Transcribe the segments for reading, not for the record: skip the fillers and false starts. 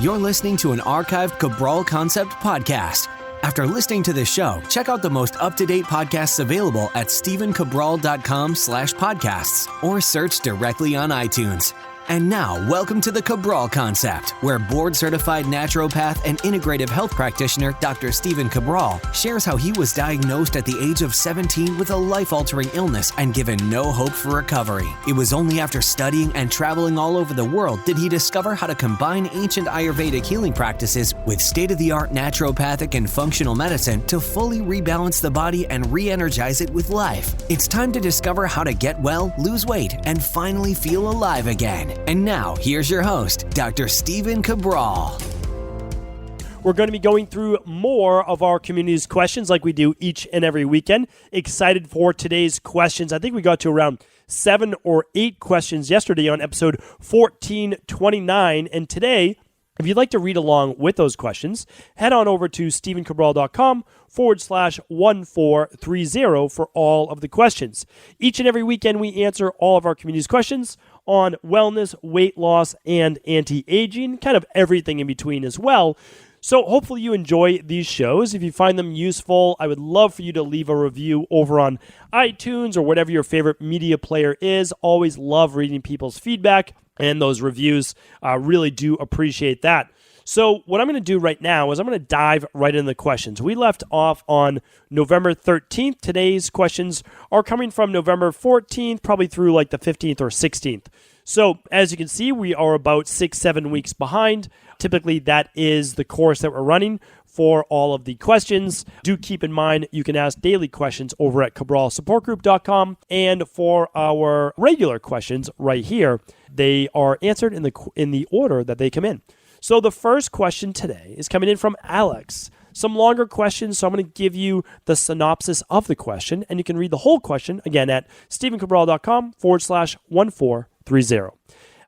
You're listening to an archived Cabral Concept podcast. After listening to this show, check out the most up-to-date podcasts available at stephencabral.com/podcasts or search directly on iTunes. And now, welcome to the Cabral Concept, where board-certified naturopath and integrative health practitioner Dr. Stephen Cabral shares how he was diagnosed at the age of 17 with a life-altering illness and given no hope for recovery. It was only after studying and traveling all over the world did he discover how to combine ancient Ayurvedic healing practices with state-of-the-art naturopathic and functional medicine to fully rebalance the body and re-energize it with life. It's time to discover how to get well, lose weight, and finally feel alive again. And now, here's your host, Dr. Stephen Cabral. We're going to be going through more of our community's questions like we do each and every weekend. Excited for today's questions. I think we got to around 7 or 8 questions yesterday on episode 1429. And today, if you'd like to read along with those questions, head on over to stephencabral.com/1430 for all of the questions. Each and every weekend, we answer all of our community's questions on wellness, weight loss, and anti-aging, kind of everything in between as well. So hopefully you enjoy these shows. If you find them useful, I would love for you to leave a review over on iTunes or whatever your favorite media player is. Always love reading people's feedback, and those reviews really do appreciate that. So what I'm going to do right now is I'm going to dive right into the questions. We left off on November 13th. Today's questions are coming from November 14th, probably through like the 15th or 16th. So as you can see, we are about 6-7 weeks behind. Typically, that is the course that we're running for all of the questions. Do keep in mind, you can ask daily questions over at CabralSupportGroup.com. And for our regular questions right here, they are answered in the order that they come in. So the first question today is coming in from Alex. Some longer questions, so I'm going to give you the synopsis of the question, and you can read the whole question, again, at stephencabral.com/1430.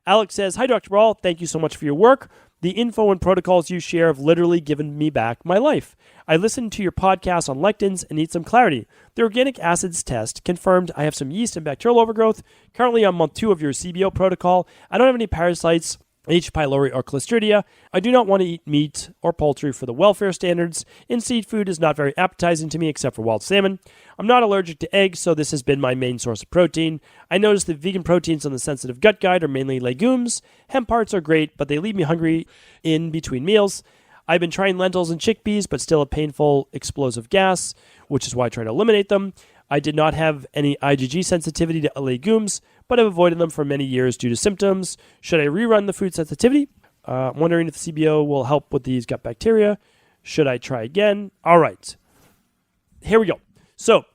Alex says, "Hi, Dr. Cabral. Thank you so much for your work. The info and protocols you share have literally given me back my life. I listened to your podcast on lectins and need some clarity. The organic acids test confirmed I have some yeast and bacterial overgrowth. Currently on month 2 of your CBO protocol. I don't have any parasites, hpylori or clostridia. I do not want to eat meat or poultry for the welfare standards, and seafood is not very appetizing to me except for wild salmon. I'm not allergic to eggs, so this has been my main source of protein. I noticed the vegan proteins on the sensitive gut guide are mainly legumes. Hemp parts are great, but they leave me hungry in between meals. I've been trying lentils and chickpeas, but still a painful explosive gas, which is why I try to eliminate them. I did not have any IgG sensitivity to legumes, but have avoided them for many years due to symptoms. Should I rerun the food sensitivity? I'm wondering if the CBO will help with these gut bacteria. Should I try again? All right. Here we go. So,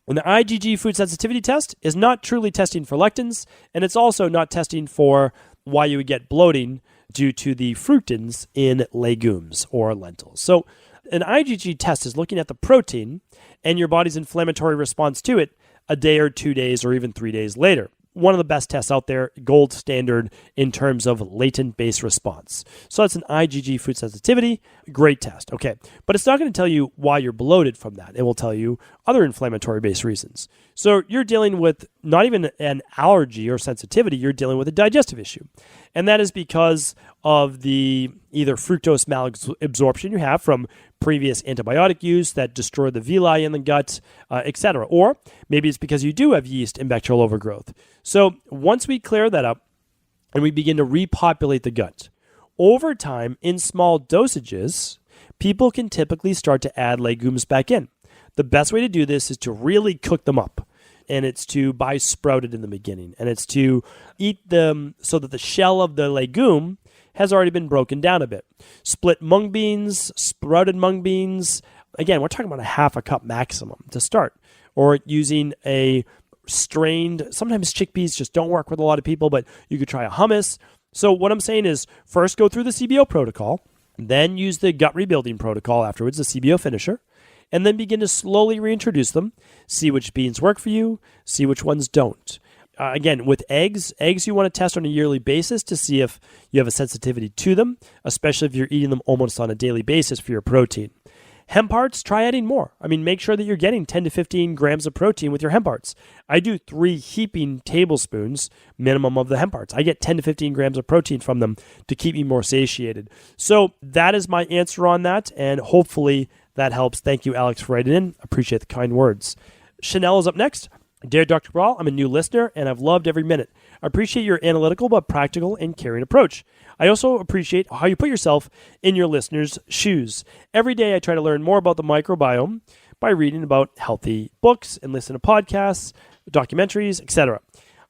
the IgG food sensitivity test is not truly testing for lectins, and it's also not testing for why you would get bloating due to the fructans in legumes or lentils. So, an IgG test is looking at the protein and your body's inflammatory response to it a day or 2 days or even 3 days later. One of the best tests out there, gold standard in terms of latent-based response. So that's an IgG food sensitivity, great test. Okay, but it's not going to tell you why you're bloated from that. It will tell you other inflammatory-based reasons. So you're dealing with not even an allergy or sensitivity, you're dealing with a digestive issue. And that is because of the either fructose malabsorption you have from previous antibiotic use that destroy the villi in the gut, etc. Or maybe it's because you do have yeast and bacterial overgrowth. So once we clear that up and we begin to repopulate the gut, over time in small dosages, people can typically start to add legumes back in. The best way to do this is to really cook them up. And it's to buy sprouted in the beginning. And it's to eat them so that the shell of the legume has already been broken down a bit. Split mung beans, sprouted mung beans. Again, we're talking about a half a cup maximum to start. Or using a strained, sometimes chickpeas just don't work with a lot of people, but you could try a hummus. So what I'm saying is first go through the CBO protocol, then use the gut rebuilding protocol afterwards, the CBO finisher, and then begin to slowly reintroduce them, see which beans work for you, see which ones don't. Again, with eggs you want to test on a yearly basis to see if you have a sensitivity to them, especially if you're eating them almost on a daily basis for your protein. Hemp hearts, try adding more. I mean, make sure that you're getting 10 to 15 grams of protein with your hemp hearts. I do 3 heaping tablespoons minimum of the hemp hearts. I get 10 to 15 grams of protein from them to keep me more satiated. So that is my answer on that, and hopefully that helps. Thank you, Alex, for writing in. Appreciate the kind words. Chanel is up next. Dear Dr. Cabral, I'm a new listener, and I've loved every minute. I appreciate your analytical but practical and caring approach. I also appreciate how you put yourself in your listeners' shoes. Every day I try to learn more about the microbiome by reading about healthy books and listen to podcasts, documentaries, etc.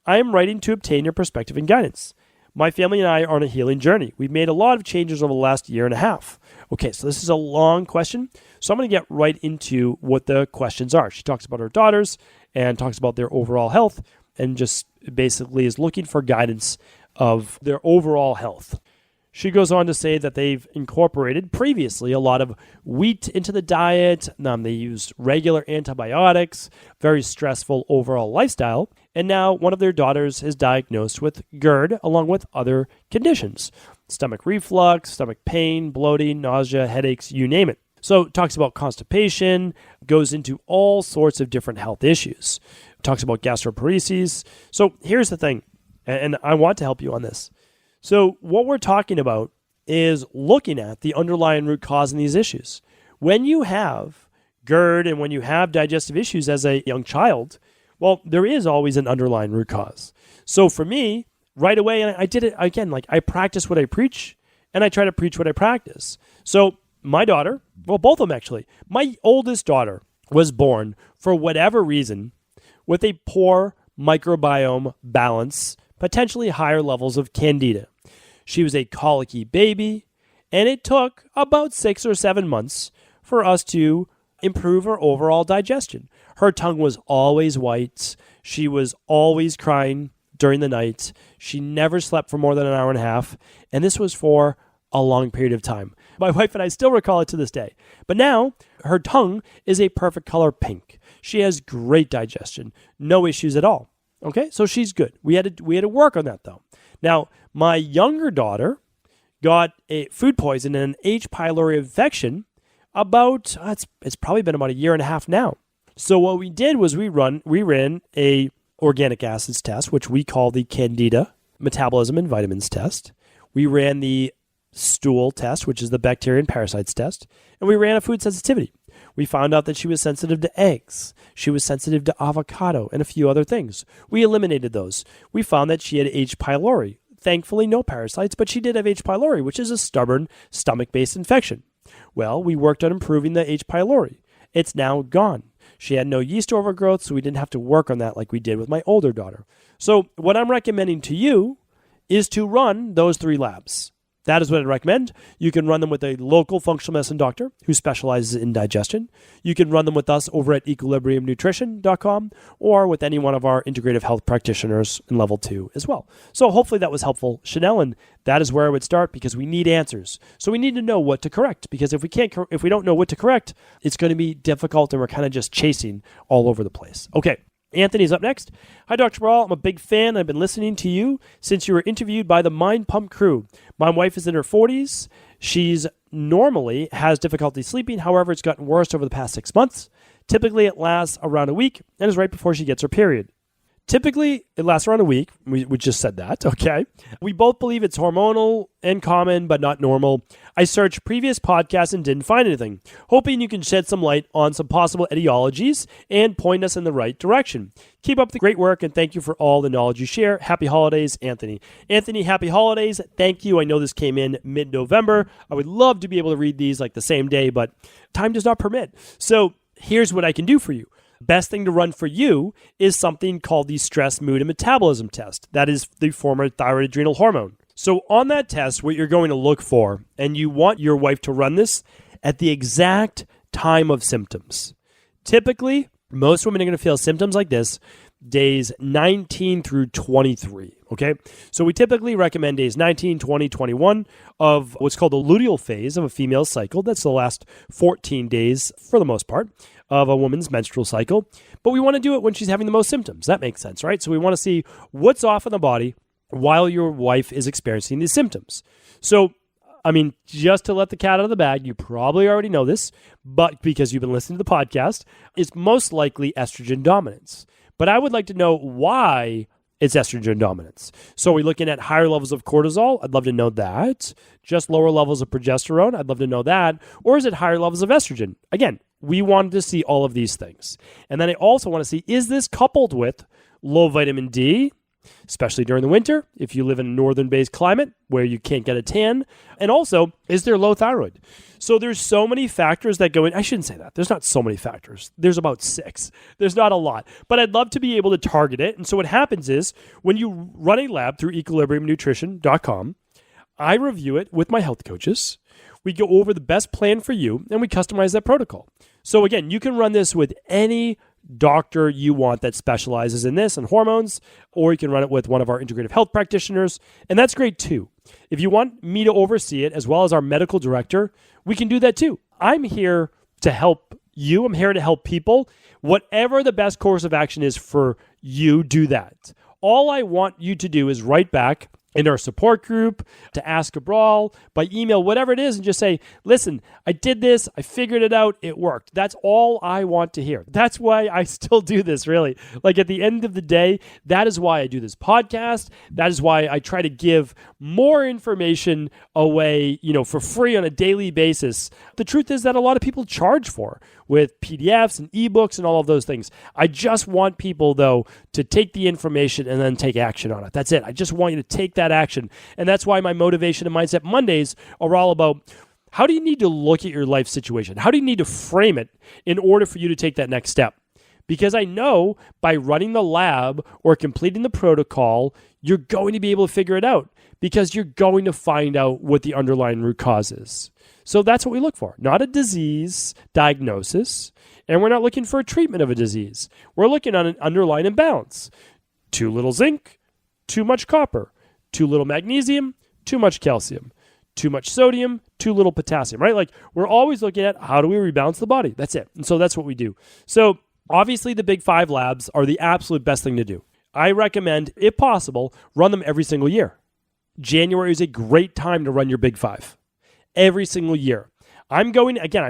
I am writing to obtain your perspective and guidance. My family and I are on a healing journey. We've made a lot of changes over the last year and a half. Okay, so this is a long question, so I'm going to get right into what the questions are. She talks about her daughters and talks about their overall health and just basically is looking for guidance of their overall health. She goes on to say that they've incorporated previously a lot of wheat into the diet. They used regular antibiotics, very stressful overall lifestyle. And now one of their daughters is diagnosed with GERD along with other conditions. Stomach reflux, stomach pain, bloating, nausea, headaches, you name it. So it talks about constipation, goes into all sorts of different health issues. It talks about gastroparesis. So here's the thing, and I want to help you on this. So what we're talking about is looking at the underlying root cause in these issues. When you have GERD and when you have digestive issues as a young child, well, there is always an underlying root cause. So for me, right away, and I did it again, like I practice what I preach and I try to preach what I practice. So my daughter, well, both of them actually, my oldest daughter was born for whatever reason with a poor microbiome balance, potentially higher levels of candida. She was a colicky baby, and it took about 6 or 7 months for us to improve her overall digestion. Her tongue was always white. She was always crying during the night. She never slept for more than an hour and a half, and this was for a long period of time. My wife and I still recall it to this day. But now, her tongue is a perfect color pink. She has great digestion, no issues at all. Okay, so she's good. We had to work on that though. Now, my younger daughter got a food poison and an H. pylori infection about, it's probably been about a year and a half now. So what we did was we ran a organic acids test, which we call the Candida metabolism and vitamins test. We ran the stool test, which is the bacteria and parasites test, and we ran a food sensitivity. We found out that she was sensitive to eggs. She was sensitive to avocado and a few other things. We eliminated those. We found that she had H. pylori. Thankfully, no parasites, but she did have H. pylori, which is a stubborn stomach-based infection. Well, we worked on improving the H. pylori. It's now gone. She had no yeast overgrowth, so we didn't have to work on that like we did with my older daughter. So what I'm recommending to you is to run those 3 labs. That is what I'd recommend. You can run them with a local functional medicine doctor who specializes in digestion. You can run them with us over at equilibriumnutrition.com or with any one of our integrative health practitioners in level 2 as well. So hopefully that was helpful, Chanel, and that is where I would start because we need answers. So we need to know what to correct because if we don't know what to correct, it's going to be difficult and we're kind of just chasing all over the place. Okay. Anthony's up next. Hi, Dr. Cabral. I'm a big fan. I've been listening to you since you were interviewed by the Mind Pump crew. My wife is in her 40s. She's normally has difficulty sleeping. However, it's gotten worse over the past 6 months. Typically, it lasts around a week and is right before she gets her period. Typically, it lasts around a week. We just said that, okay? We both believe it's hormonal and common, but not normal. I searched previous podcasts and didn't find anything. Hoping you can shed some light on some possible etiologies and point us in the right direction. Keep up the great work, and thank you for all the knowledge you share. Happy holidays, Anthony. Anthony, happy holidays. Thank you. I know this came in mid-November. I would love to be able to read these like the same day, but time does not permit. So here's what I can do for you. Best thing to run for you is something called the stress, mood, and metabolism test. That is the former thyroid adrenal hormone. So on that test, what you're going to look for, and you want your wife to run this at the exact time of symptoms. Typically, most women are going to feel symptoms like this days 19 through 23, okay? So we typically recommend days 19, 20, 21 of what's called the luteal phase of a female cycle. That's the last 14 days, for the most part, of a woman's menstrual cycle. But we want to do it when she's having the most symptoms. That makes sense, right? So we want to see what's off in the body while your wife is experiencing these symptoms. So I mean, just to let the cat out of the bag, you probably already know this, but because you've been listening to the podcast, it's most likely estrogen dominance. But I would like to know why it's estrogen dominance. So are we looking at higher levels of cortisol? I'd love to know that. Just lower levels of progesterone? I'd love to know that. Or is it higher levels of estrogen? Again, we wanted to see all of these things. And then I also want to see, is this coupled with low vitamin D, especially during the winter, if you live in a northern-based climate where you can't get a tan? And also, is there low thyroid? So there's so many factors that go in. I shouldn't say that. There's not so many factors. There's about 6. There's not a lot. But I'd love to be able to target it. And so what happens is when you run a lab through equilibriumnutrition.com, I review it with my health coaches. We go over the best plan for you, and we customize that protocol. So again, you can run this with any doctor you want that specializes in this and hormones, or you can run it with one of our integrative health practitioners, and that's great too. If you want me to oversee it, as well as our medical director, we can do that too. I'm here to help you. I'm here to help people. Whatever the best course of action is for you, do that. All I want you to do is write back in our support group, to Ask Cabral, by email, whatever it is, and just say, listen, I did this, I figured it out, it worked. That's all I want to hear. That's why I still do this, really. Like at the end of the day, that is why I do this podcast. That is why I try to give more information away, for free on a daily basis. The truth is that a lot of people charge for with PDFs and ebooks and all of those things. I just want people, though, to take the information and then take action on it. That's it. I just want you to take that action. And that's why my Motivation and Mindset Mondays are all about how do you need to look at your life situation? How do you need to frame it in order for you to take that next step? Because I know by running the lab or completing the protocol, you're going to be able to figure it out because you're going to find out what the underlying root cause is. So that's what we look for, not a disease diagnosis, and we're not looking for a treatment of a disease. We're looking at an underlying imbalance. Too little zinc, too much copper, too little magnesium, too much calcium, too much sodium, too little potassium, right? Like we're always looking at how do we rebalance the body? That's it. And so that's what we do. So obviously the big 5 labs are the absolute best thing to do. I recommend, if possible, run them every single year. January is a great time to run your big 5. Every single year. I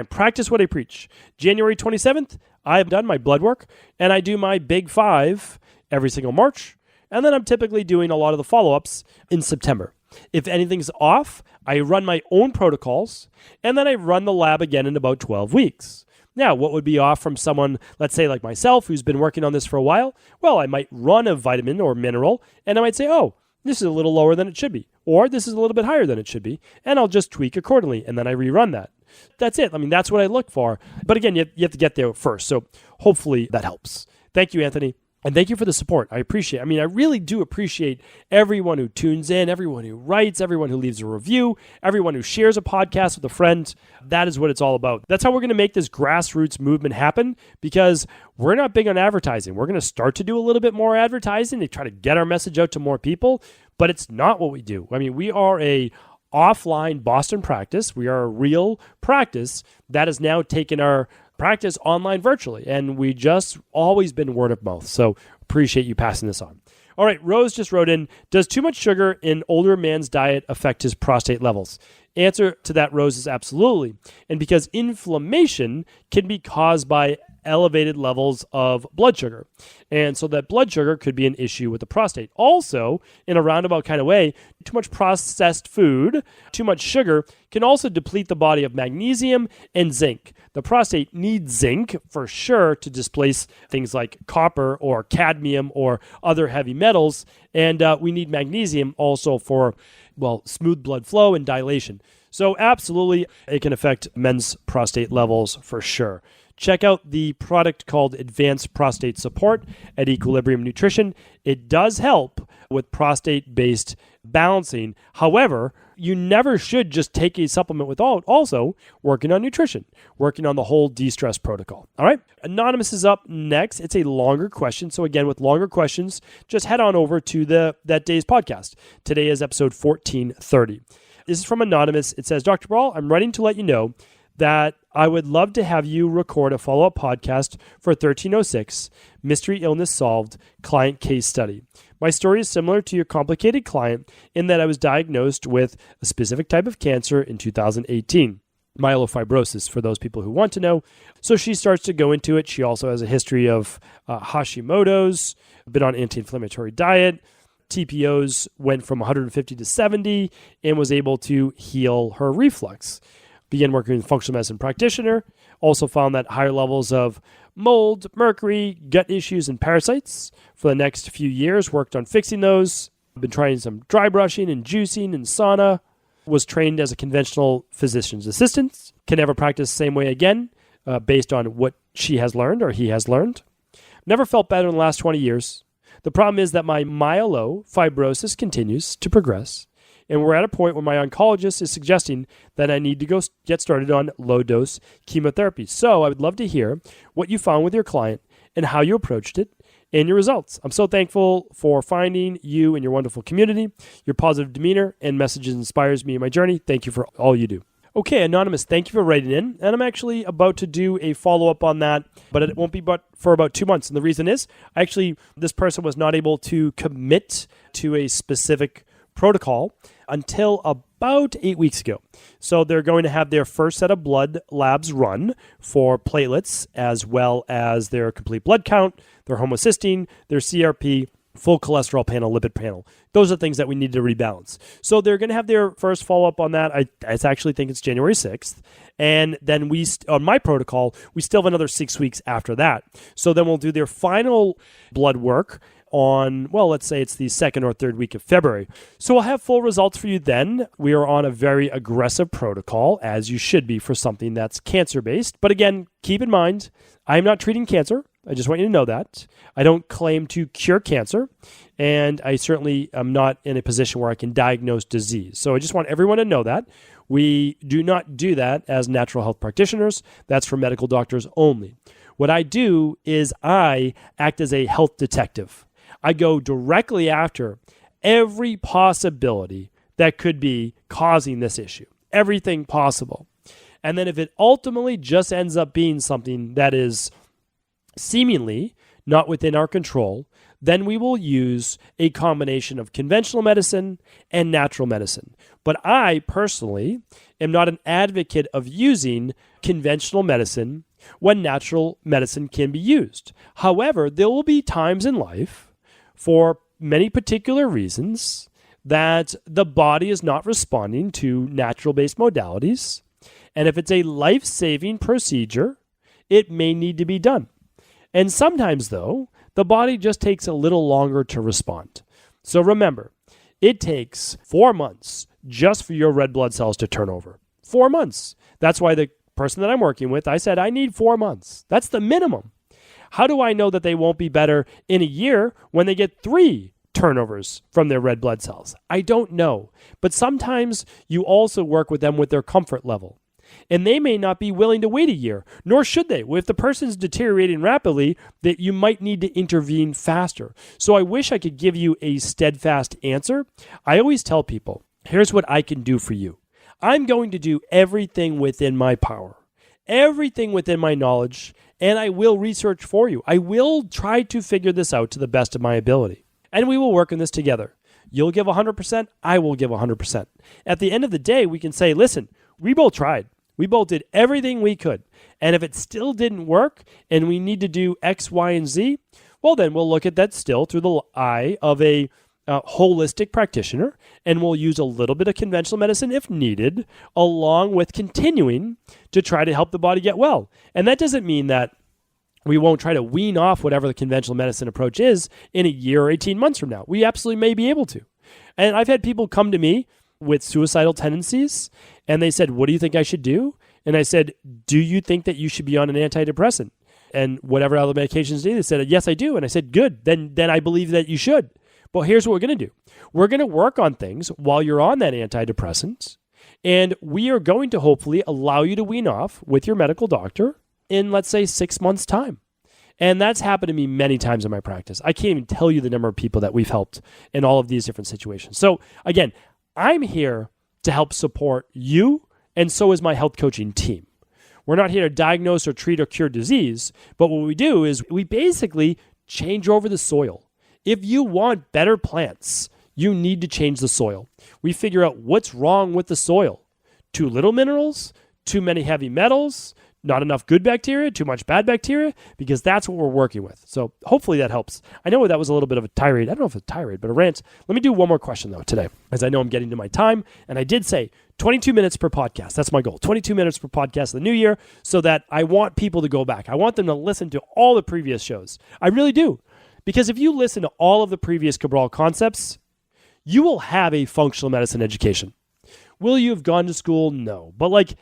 practice what I preach. January 27th, I have done my blood work, and I do my big 5 every single March, and then I'm typically doing a lot of the follow-ups in September. If anything's off, I run my own protocols, and then I run the lab again in about 12 weeks. Now, what would be off from someone, let's say like myself, who's been working on this for a while? Well, I might run a vitamin or mineral, and I might say, oh, this is a little lower than it should be, or this is a little bit higher than it should be, and I'll just tweak accordingly, and then I rerun that. That's it. I mean, that's what I look for. But again, you have to get there first, so hopefully that helps. Thank you, Anthony. And thank you for the support. I appreciate it. I mean, I really do appreciate everyone who tunes in, everyone who writes, everyone who leaves a review, everyone who shares a podcast with a friend. That is what it's all about. That's how we're going to make this grassroots movement happen, because we're not big on advertising. We're going to start to do a little bit more advertising to try to get our message out to more people, but it's not what we do. I mean, we are a offline Boston practice. We are a real practice that has now taken our practice online virtually, and we just always been word of mouth. So appreciate you passing this on. All right, Rose just wrote in, does too much sugar in older man's diet affect his prostate levels? Answer to that, Rose, is absolutely. And because inflammation can be caused by elevated levels of blood sugar. And so that blood sugar could be an issue with the prostate. Also, in a roundabout kind of way, too much processed food, too much sugar can also deplete the body of magnesium and zinc. The prostate needs zinc for sure to displace things like copper or cadmium or other heavy metals. And we need magnesium also for, smooth blood flow and dilation. So absolutely, it can affect men's prostate levels for sure. Check out the product called Advanced Prostate Support at Equilibrium Nutrition. It does help with prostate-based balancing. However, you never should just take a supplement without also working on nutrition, working on the whole de-stress protocol. All right? Anonymous is up next. It's a longer question. So again, with longer questions, just head on over to that day's podcast. Today is episode 1430. This is from Anonymous. It says, Dr. Brawl, I'm writing to let you know that I would love to have you record a follow-up podcast for 1306, Mystery Illness Solved, Client Case Study. My story is similar to your complicated client in that I was diagnosed with a specific type of cancer in 2018. Myelofibrosis, for those people who want to know. So she starts to go into it. She also has a history of Hashimoto's, been on anti-inflammatory diet. TPOs went from 150 to 70 and was able to heal her reflux. Began working with a functional medicine practitioner. Also found that higher levels of mold, mercury, gut issues, and parasites. For the next few years, worked on fixing those. Been trying some dry brushing and juicing and sauna. Was trained as a conventional physician's assistant. Can never practice the same way again based on what she has learned or he has learned. Never felt better in the last 20 years. The problem is that my myelofibrosis continues to progress. And we're at a point where my oncologist is suggesting that I need to go get started on low-dose chemotherapy. So I would love to hear what you found with your client and how you approached it and your results. I'm so thankful for finding you and your wonderful community. Your positive demeanor and messages inspires me in my journey. Thank you for all you do. Okay, Anonymous, thank you for writing in. And I'm actually about to do a follow-up on that, but it won't be for about 2 months. And the reason is, this person was not able to commit to a specific protocol until about 8 weeks ago. So they're going to have their first set of blood labs run for platelets, as well as their complete blood count, their homocysteine, their CRP, full cholesterol panel, lipid panel. Those are things that we need to rebalance. So they're going to have their first follow-up on that. I actually think it's January 6th. And then on my protocol, we still have another 6 weeks after that. So then we'll do their final blood work on, let's say it's the second or third week of February. So we'll have full results for you then. We are on a very aggressive protocol, as you should be for something that's cancer-based. But again, keep in mind, I'm not treating cancer. I just want you to know that. I don't claim to cure cancer, and I certainly am not in a position where I can diagnose disease. So I just want everyone to know that. We do not do that as natural health practitioners. That's for medical doctors only. What I do is I act as a health detective. I go directly after every possibility that could be causing this issue, everything possible. And then if it ultimately just ends up being something that is seemingly not within our control, then we will use a combination of conventional medicine and natural medicine. But I personally am not an advocate of using conventional medicine when natural medicine can be used. However, there will be times in life, for many particular reasons, that the body is not responding to natural-based modalities. And if it's a life-saving procedure, it may need to be done. And sometimes, though, the body just takes a little longer to respond. So remember, it takes 4 months just for your red blood cells to turn over. 4 months. That's why the person that I'm working with, I said, I need 4 months. That's the minimum. How do I know that they won't be better in a year when they get 3 turnovers from their red blood cells? I don't know. But sometimes you also work with them with their comfort level. And they may not be willing to wait a year, nor should they. If the person's deteriorating rapidly, that you might need to intervene faster. So I wish I could give you a steadfast answer. I always tell people, here's what I can do for you. I'm going to do everything within my power, everything within my knowledge, and I will research for you. I will try to figure this out to the best of my ability. And we will work on this together. You'll give 100%, I will give 100%. At the end of the day, we can say, listen, we both tried. We both did everything we could. And if it still didn't work and we need to do X, Y, and Z, well, then we'll look at that still through the eye of a holistic practitioner, and we'll use a little bit of conventional medicine if needed, along with continuing to try to help the body get well. And that doesn't mean that we won't try to wean off whatever the conventional medicine approach is in a year or 18 months from now. We absolutely may be able to. And I've had people come to me with suicidal tendencies, and they said, what do you think I should do? And I said, do you think that you should be on an antidepressant? And whatever other medications need, they said, yes, I do. And I said, good, then I believe that you should. Well, here's what we're going to do. We're going to work on things while you're on that antidepressant, and we are going to hopefully allow you to wean off with your medical doctor in, let's say, 6 months' time. And that's happened to me many times in my practice. I can't even tell you the number of people that we've helped in all of these different situations. So again, I'm here to help support you, and so is my health coaching team. We're not here to diagnose or treat or cure disease, but what we do is we basically change over the soil. If you want better plants, you need to change the soil. We figure out what's wrong with the soil. Too little minerals, too many heavy metals, not enough good bacteria, too much bad bacteria, because that's what we're working with. So hopefully that helps. I know that was a little bit of a tirade. I don't know if it's a tirade, but a rant. Let me do one more question, though, today, as I know I'm getting to my time. And I did say 22 minutes per podcast. That's my goal. 22 minutes per podcast in the new year, so that I want people to go back. I want them to listen to all the previous shows. I really do. Because if you listen to all of the previous Cabral concepts, you will have a functional medicine education. Will you have gone to school? No. But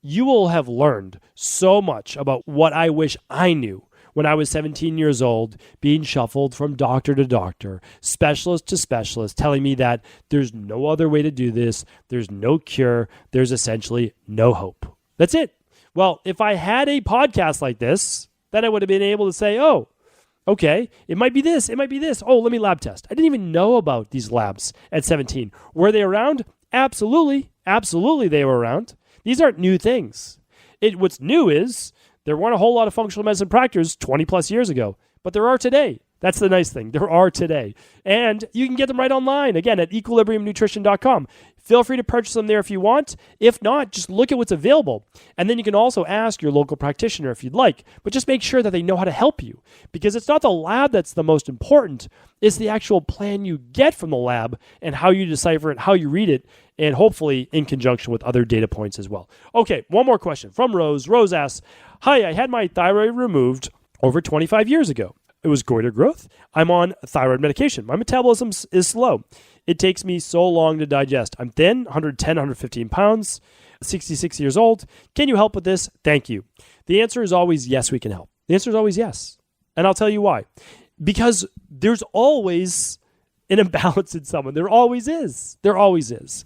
you will have learned so much about what I wish I knew when I was 17 years old, being shuffled from doctor to doctor, specialist to specialist, telling me that there's no other way to do this, there's no cure, there's essentially no hope. That's it. Well, if I had a podcast like this, then I would have been able to say, oh, okay, it might be this, it might be this. Oh, let me lab test. I didn't even know about these labs at 17. Were they around? Absolutely. Absolutely they were around. These aren't new things. What's new is there weren't a whole lot of functional medicine practitioners 20 plus years ago, but there are today. That's the nice thing. There are today. And you can get them right online, again, at equilibriumnutrition.com. Feel free to purchase them there if you want. If not, just look at what's available. And then you can also ask your local practitioner if you'd like. But just make sure that they know how to help you. Because it's not the lab that's the most important. It's the actual plan you get from the lab and how you decipher it, how you read it, and hopefully in conjunction with other data points as well. Okay, one more question from Rose. Rose asks, hi, I had my thyroid removed over 25 years ago. It was goiter growth. I'm on thyroid medication. My metabolism is slow. It takes me so long to digest. I'm thin, 110, 115 pounds, 66 years old. Can you help with this? Thank you. The answer is always yes, we can help. The answer is always yes. And I'll tell you why. Because there's always an imbalance in someone. There always is. There always is.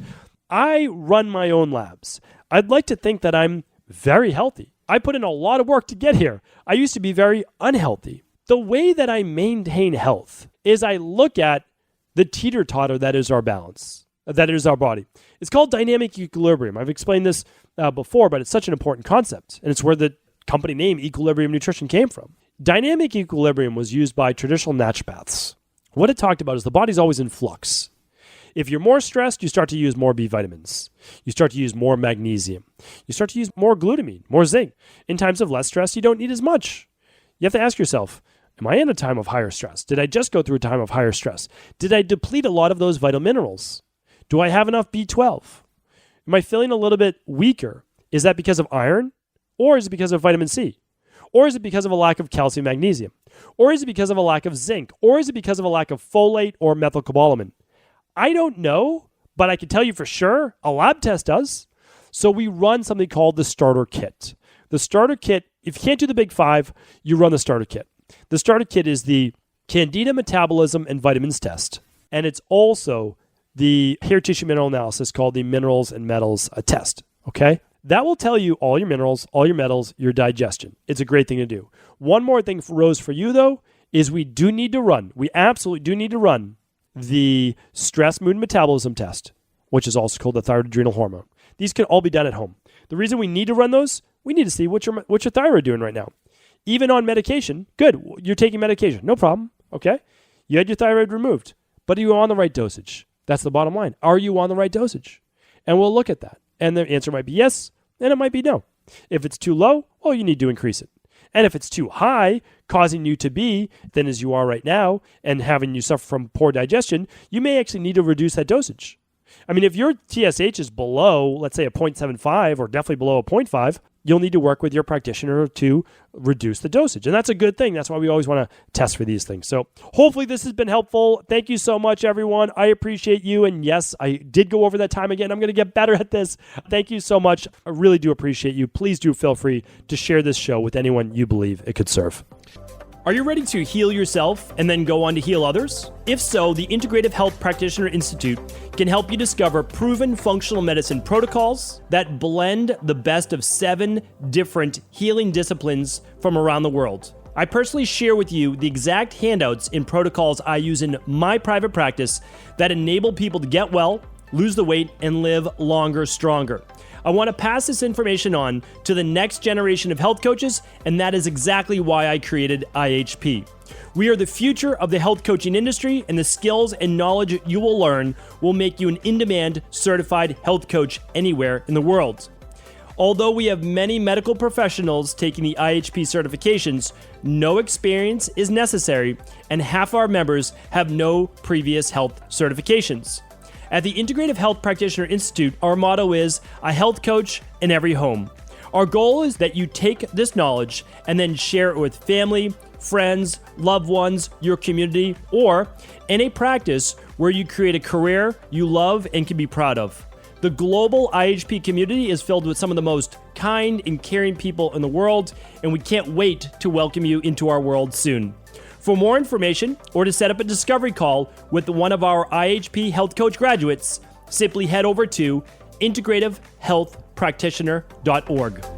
I run my own labs. I'd like to think that I'm very healthy. I put in a lot of work to get here. I used to be very unhealthy. The way that I maintain health is I look at the teeter-totter that is our balance, that is our body. It's called dynamic equilibrium. I've explained this before, but it's such an important concept, and it's where the company name Equilibrium Nutrition came from. Dynamic equilibrium was used by traditional naturopaths. What it talked about is the body's always in flux. If you're more stressed, you start to use more B vitamins. You start to use more magnesium. You start to use more glutamine, more zinc. In times of less stress, you don't need as much. You have to ask yourself, am I in a time of higher stress? Did I just go through a time of higher stress? Did I deplete a lot of those vital minerals? Do I have enough B12? Am I feeling a little bit weaker? Is that because of iron? Or is it because of vitamin C? Or is it because of a lack of calcium, magnesium? Or is it because of a lack of zinc? Or is it because of a lack of folate or methylcobalamin? I don't know, but I can tell you for sure a lab test does. So we run something called the starter kit. The starter kit, if you can't do the big five, you run the starter kit. The starter kit is the Candida metabolism and vitamins test. And it's also the hair tissue mineral analysis called the minerals and metals test. Okay? That will tell you all your minerals, all your metals, your digestion. It's a great thing to do. One more thing, Rose, for you though, is we absolutely do need to run the stress mood metabolism test, which is also called the thyroid adrenal hormone. These can all be done at home. The reason we need to run those, we need to see what your thyroid doing right now. Even on medication, good. You're taking medication, no problem. Okay, you had your thyroid removed, but are you on the right dosage? That's the bottom line. Are you on the right dosage? And we'll look at that. And the answer might be yes, and it might be no. If it's too low, oh, you need to increase it. And if it's too high, causing you to be thin as you are right now and having you suffer from poor digestion, you may actually need to reduce that dosage. I mean, if your TSH is below, let's say a 0.75 or definitely below a 0.5, you'll need to work with your practitioner to reduce the dosage. And that's a good thing. That's why we always want to test for these things. So hopefully this has been helpful. Thank you so much, everyone. I appreciate you. And yes, I did go over that time again. I'm going to get better at this. Thank you so much. I really do appreciate you. Please do feel free to share this show with anyone you believe it could serve. Are you ready to heal yourself and then go on to heal others? If so, the Integrative Health Practitioner Institute can help you discover proven functional medicine protocols that blend the best of 7 different healing disciplines from around the world. I personally share with you the exact handouts and protocols I use in my private practice that enable people to get well, lose the weight, and live longer, stronger. I want to pass this information on to the next generation of health coaches, and that is exactly why I created IHP. We are the future of the health coaching industry, and the skills and knowledge you will learn will make you an in-demand certified health coach anywhere in the world. Although we have many medical professionals taking the IHP certifications, no experience is necessary, and half our members have no previous health certifications. At the Integrative Health Practitioner Institute, our motto is a health coach in every home. Our goal is that you take this knowledge and then share it with family, friends, loved ones, your community, or in a practice where you create a career you love and can be proud of. The global IHP community is filled with some of the most kind and caring people in the world, and we can't wait to welcome you into our world soon. For more information or to set up a discovery call with one of our IHP Health Coach graduates, simply head over to integrativehealthpractitioner.org.